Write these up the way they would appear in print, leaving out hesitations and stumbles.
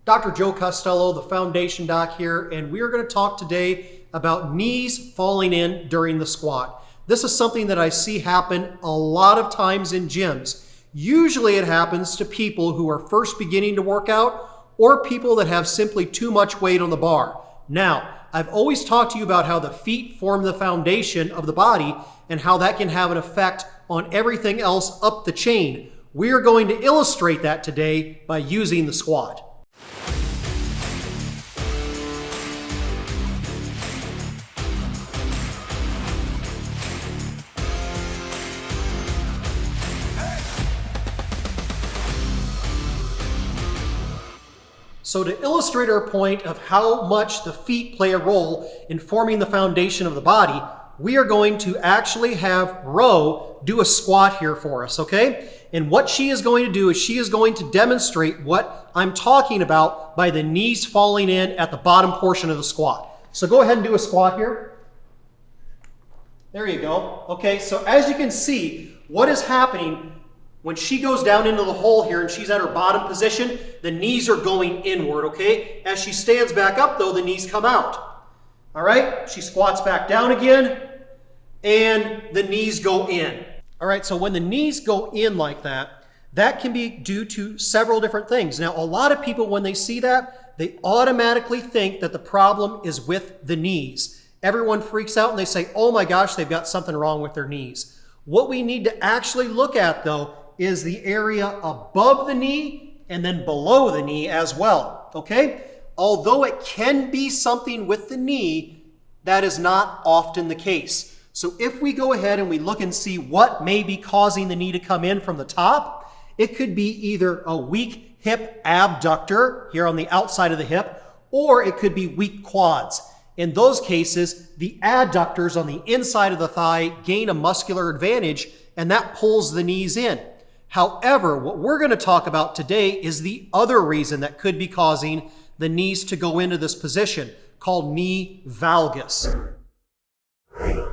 Dr. Joe Costello, the Foundation Doc here, and we are going to talk today about knees falling in during the squat. This is something that I see happen a lot of times in gyms. Usually it happens to people who are first beginning to work out or people that have simply too much weight on the bar. Now, I've always talked to you about how the feet form the foundation of the body and how that can have an effect on everything else up the chain. We are going to illustrate that today by using the squat. So to illustrate our point of how much the feet play a role in forming the foundation of the body, we are going to actually have Ro do a squat here for us, okay? And what she is going to do is she is going to demonstrate what I'm talking about by the knees falling in at the bottom portion of the squat. So go ahead and do a squat here. There you go. Okay, so as you can see, what is happening when she goes down into the hole here and she's at her bottom position, the knees are going inward, okay? As she stands back up though, the knees come out. All right, she squats back down again and the knees go in. All right, so when the knees go in like that, that can be due to several different things. Now, a lot of people, when they see that, they automatically think that the problem is with the knees. Everyone freaks out and they say, oh my gosh, they've got something wrong with their knees. What we need to actually look at though is the area above the knee and then below the knee as well, okay? Although it can be something with the knee, that is not often the case. So if we go ahead and we look and see what may be causing the knee to come in from the top, it could be either a weak hip abductor here on the outside of the hip, or it could be weak quads. In those cases, the adductors on the inside of the thigh gain a muscular advantage, and that pulls the knees in. However, what we're going to talk about today is the other reason that could be causing the knees to go into this position, called knee valgus.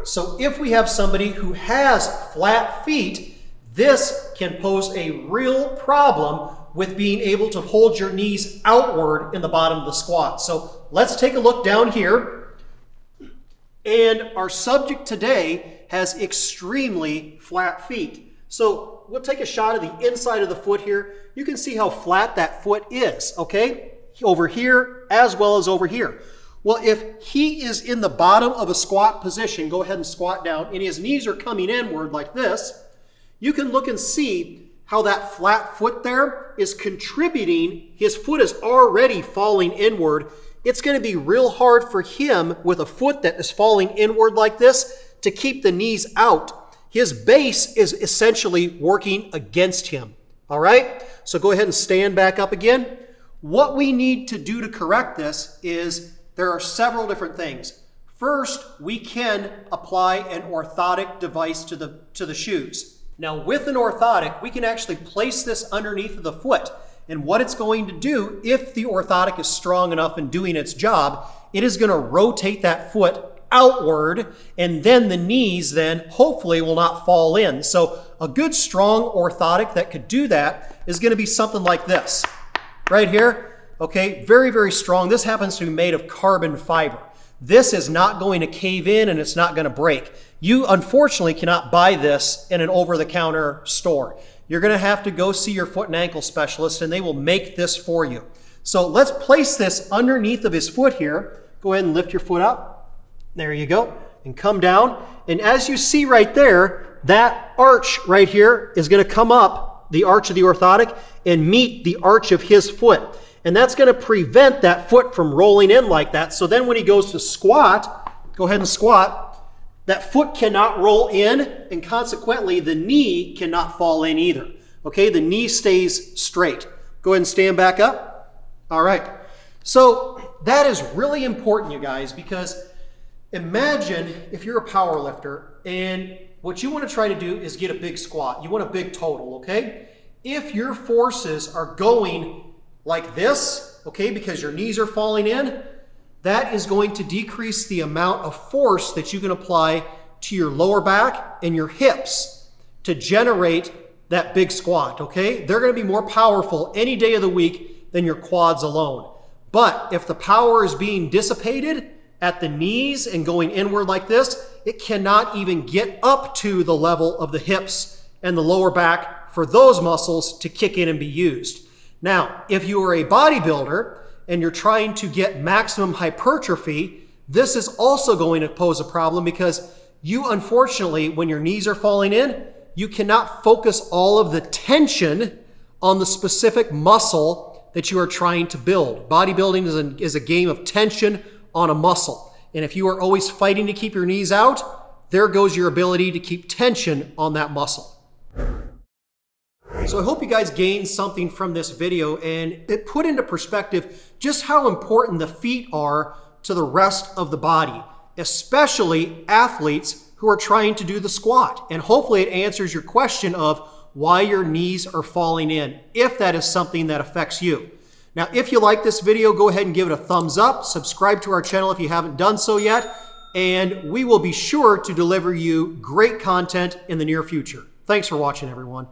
So if we have somebody who has flat feet, this can pose a real problem with being able to hold your knees outward in the bottom of the squat. So let's take a look down here. And our subject today has extremely flat feet. So we'll take a shot of the inside of the foot here. You can see how flat that foot is, okay? Over here as well as over here. Well, if he is in the bottom of a squat position, go ahead and squat down, and his knees are coming inward like this, you can look and see how that flat foot there is contributing. His foot is already falling inward. It's going to be real hard for him with a foot that is falling inward like this to keep the knees out. His base is essentially working against him, all right? So go ahead and stand back up again. What we need to do to correct this is there are several different things. First, we can apply an orthotic device to the shoes. Now, with an orthotic, we can actually place this underneath of the foot. And what it's going to do, if the orthotic is strong enough and doing its job, it is going to rotate that foot outward, and then the knees then hopefully will not fall in. So a good strong orthotic that could do that is going to be something like this right here. Okay, very, very strong. This happens to be made of carbon fiber. This is not going to cave in and it's not going to break. You unfortunately cannot buy this in an over-the-counter store. You're going to have to go see your foot and ankle specialist and they will make this for you. So let's place this underneath of his foot here. Go ahead and lift your foot up. There you go. And come down. And as you see right there, that arch right here is going to come up, the arch of the orthotic, and meet the arch of his foot. And that's going to prevent that foot from rolling in like that. So then when he goes to squat, go ahead and squat, that foot cannot roll in, and consequently the knee cannot fall in either. Okay, the knee stays straight. Go ahead and stand back up. All right. So that is really important, you guys, because imagine if you're a power lifter and what you want to try to do is get a big squat. You want a big total, okay? If your forces are going like this, okay, because your knees are falling in, that is going to decrease the amount of force that you can apply to your lower back and your hips to generate that big squat, okay? They're going to be more powerful any day of the week than your quads alone. But if the power is being dissipated at the knees and going inward like this, it cannot even get up to the level of the hips and the lower back for those muscles to kick in and be used. Now, if you are a bodybuilder and you're trying to get maximum hypertrophy, this is also going to pose a problem because you, unfortunately, when your knees are falling in, you cannot focus all of the tension on the specific muscle that you are trying to build. Bodybuilding is a game of tension on a muscle. And if you are always fighting to keep your knees out, there goes your ability to keep tension on that muscle. So I hope you guys gained something from this video and it put into perspective just how important the feet are to the rest of the body, especially athletes who are trying to do the squat. And hopefully it answers your question of why your knees are falling in, if that is something that affects you. Now, if you like this video, go ahead and give it a thumbs up, subscribe to our channel if you haven't done so yet, and we will be sure to deliver you great content in the near future. Thanks for watching, everyone.